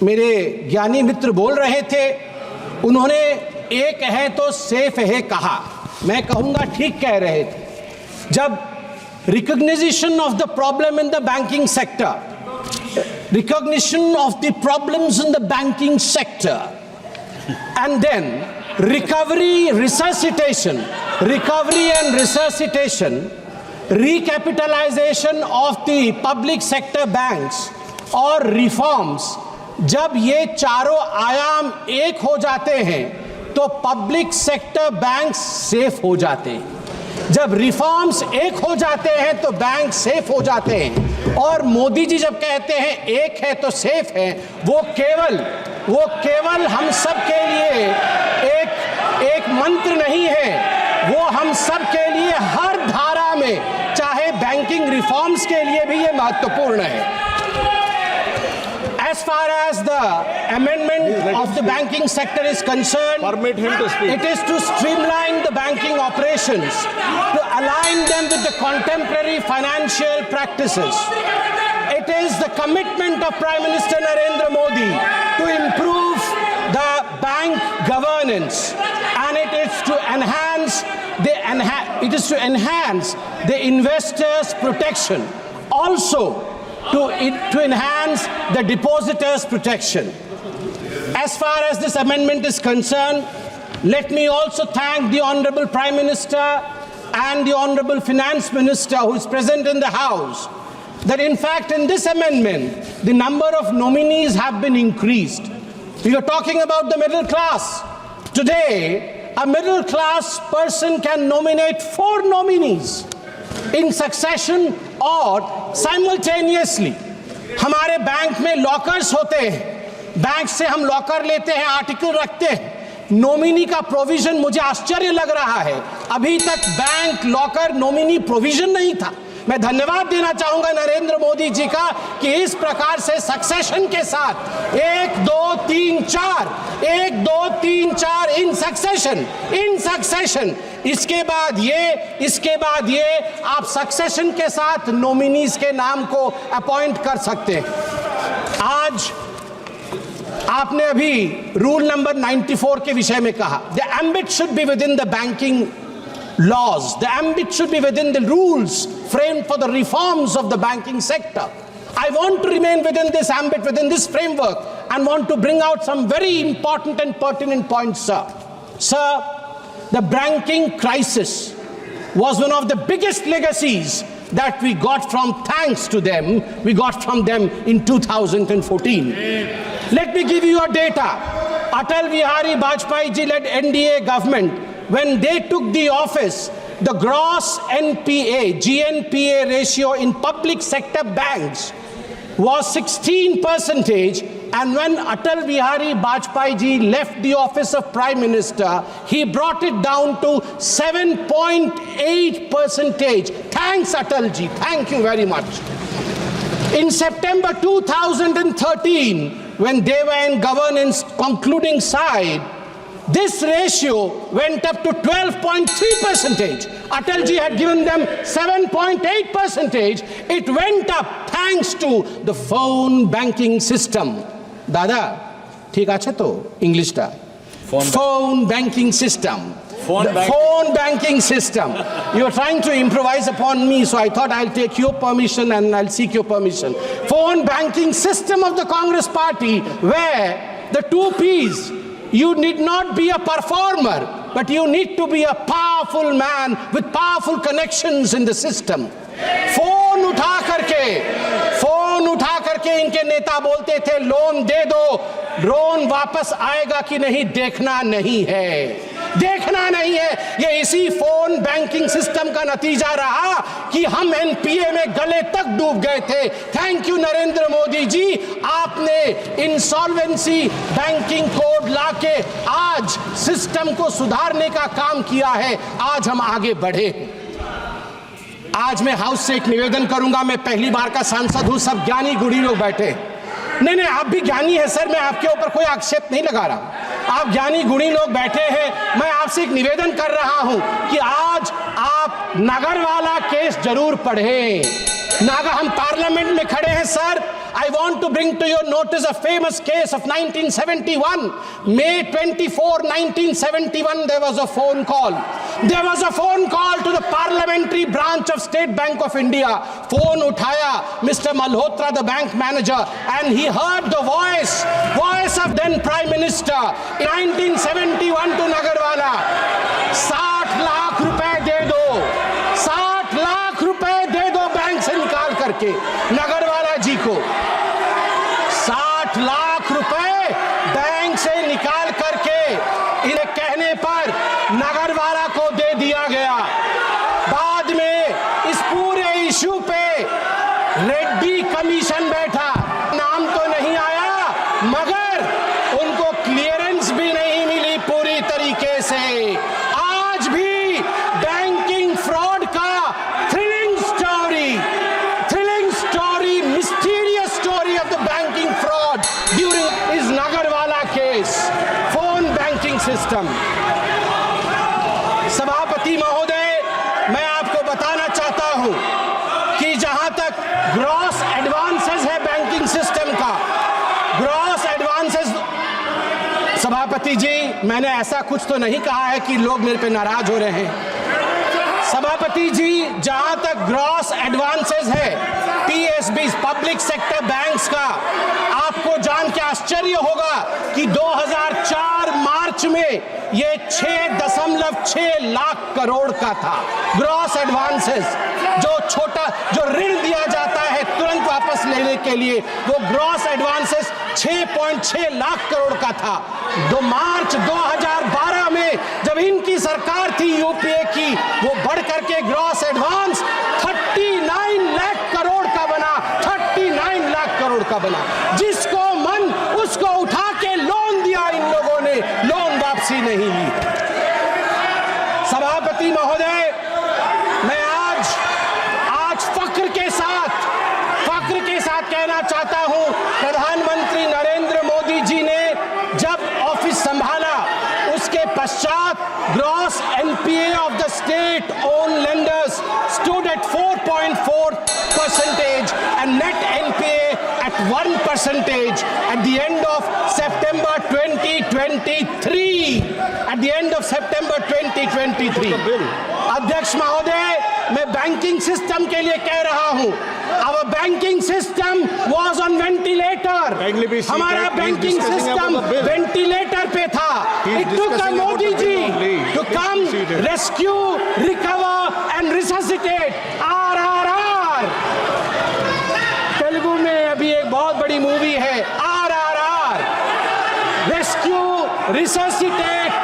मेरे ज्ञानी मित्र बोल रहे थे, उन्होंने एक है तो सेफ है कहा। मैं कहूँगा ठीक कह रहे थे। जब recognition of the problem in the banking sector, recognition of the problems in the banking sector, and then recovery and resuscitation, recapitalization of the public sector banks और reforms, जब ये चारों आयाम एक हो जाते हैं तो पब्लिक सेक्टर बैंक सेफ हो जाते हैं। जब रिफॉर्म्स एक हो जाते हैं तो बैंक सेफ हो जाते हैं। और मोदी जी जब कहते हैं एक है तो सेफ है, वो केवल हम सब के लिए एक मंत्र नहीं है, वो हम सब के लिए हर धारा में, चाहे बैंकिंग रिफॉर्म्स के लिए भी ये महत्वपूर्ण है। As far as the amendment of the banking sector is concerned, permit him to speak. It is to streamline the banking operations, to align them with the contemporary financial practices. It is the commitment of Prime Minister Narendra Modi to improve the bank governance, and it is to enhance the investors' protection. Also, to enhance the depositors' protection. As far as this amendment is concerned, let me also thank the Honorable Prime Minister and the Honorable Finance Minister who is present in the House, that in fact in this amendment, the number of nominees have been increased. We are talking about the middle class. Today, a middle class person can nominate 4 nominees in succession और simultaneously. हमारे bank में lockers होते हैं, bank से हम locker लेते हैं, article रखते हैं, नॉमिनी का प्रोविजन मुझे आश्चर्य लग रहा है, अभी तक बैंक लॉकर नॉमिनी प्रोविजन नहीं था। मैं धन्यवाद देना चाहूंगा नरेंद्र मोदी जी का कि इस प्रकार से सक्सेशन के साथ 1 2 3 4 इन सक्सेशन इसके बाद ये आप सक्सेशन के साथ नॉमिनीज के नाम को अपॉइंट कर सकते हैं। आज आपने अभी रूल नंबर 94 के विषय में कहा, the ambit should be with in the banking laws, the ambit should be within the rules framed for the reforms of the banking sector. I want to remain within this ambit, within this framework, and want to bring out some very important and pertinent points, sir. Sir, the banking crisis was one of the biggest legacies that we got from them in 2014. Let me give you a data. Atal Bihari Vajpayee ji led NDA government, when they took the office, the gross GNPA ratio in public sector banks was 16%, and when Atal Bihari Vajpayee ji left the office of Prime Minister, he brought it down to 7.8%. Thanks Atal ji, thank you very much. In September 2013, when they were in governance concluding side, this ratio went up to 12.3%. Atal ji had given them 7.8%. It went up thanks to the phone banking system. Dada, ठीक আছে तो English टा? Phone banking system. Phone banking system. You are trying to improvise upon me, so I thought I'll take your permission and I'll seek your permission. Phone banking system of the Congress Party, where the 2 P's. You need not be a performer, but you need to be a powerful man with powerful connections in the system. Phone उठा करके इनके नेता बोलते थे, loan दे दो, loan वापस आएगा कि नहीं देखना नहीं है। ये इसी फोन बैंकिंग सिस्टम का नतीजा रहा कि हम एनपीए में गले तक डूब गए थे। थैंक यू नरेंद्र मोदी जी, आपने इंसॉल्वेंसी बैंकिंग कोड लाके आज सिस्टम को सुधारने का काम किया है। आज हम आगे बढ़े। आज मैं हाउस से एक निवेदन करूंगा, मैं पहली बार का सांसद हूं, सब ज्ञानी गुणी लोग बैठे। नहीं, आप भी ज्ञानी है सर, मैं आपके ऊपर कोई आक्षेप नहीं लगा रहा। आप ज्ञानी गुणी लोग बैठे हैं, मैं आपसे एक निवेदन कर रहा हूं कि आज आप नगर वाला केस जरूर पढ़ें। नागा हम पार्लियामेंट में खड़े हैं sir. I want to bring to your notice a famous case of 1971. May 24, 1971, there was a phone call. There was a phone call to the parliamentary branch of State Bank of India. Phone uthaya Mr. Malhotra, the bank manager, and he heard the voice of then Prime Minister. In 1971 to Nagarwala, 60 lakh रुपए दे दो, 60 लाख रुपए दे दो bank से निकाल करके नगरवाला जी को. 60 लाख रुपए bank से निकाल करके इन्हें कहने पर नगरवाला को दे दिया गया. बाद में इस पूरे इशू पे रेड्डी कमीशन बैठा. नाम तो नहीं आया मगर उनको क्लियरेंस भी नहीं मिली पूरी तरीके से. आज भी बैंकिंग फ्रॉड का thrilling story, mysterious story of the banking fraud during इस Nagarwala case, phone banking system. सभापति महोदय, मैं आपको बताना चाहता हूं कि जहां तक ग्रॉस एडवांसेस है बैंकिंग सिस्टम का, ग्रॉस एडवांसेस, सभापति जी मैंने ऐसा कुछ तो नहीं कहा है कि लोग मेरे पे नाराज हो रहे हैं. सभापति जी, जहां तक ग्रॉस एडवांसेस है पीएसबी, पब्लिक सेक्टर बैंक्स का, आपको जान के आश्चर्य होगा कि 2004 मार्च में ये 6.6 लाख करोड़ का था. ग्रॉस एडवांसेस, जो ऋण दिया जाता है तुरंत वापस लेने के लिए, वो ग्रॉस एडवांसेस 6.6 लाख करोड़ का था. मार्च 2012 में जब इनकी सरकार थी यूपीए की, वो बढ़ करके ग्रॉस एडवांस 39 लाख करोड़ का बना. 39 लाख करोड़ का बना. जिसको मन उसको उठा के लोन दिया इन लोगों ने, लोन वापसी नहीं ली. सभापति महोदय, मैं आज फक्र के साथ कहना चाहता हूं, प्रधानमंत्री नरेंद्र मोदी जी ने जब ऑफिस संभाला उसके पश्चात gross NPA of the state own lenders stood at 4.4% and net NPA at 1% at the end of September 2023. At the end of September 2023. अध्यक्ष महोदय, मैं बैंकिंग सिस्टम के लिए कह रहा हूं. Our banking system was on ventilator. हमारा banking system ventilator पे था. It took a Modi ji to come rescue, recover and resuscitate. RRR. Telugu में अभी एक बहुत बड़ी मूवी है RRR. Rescue, resuscitate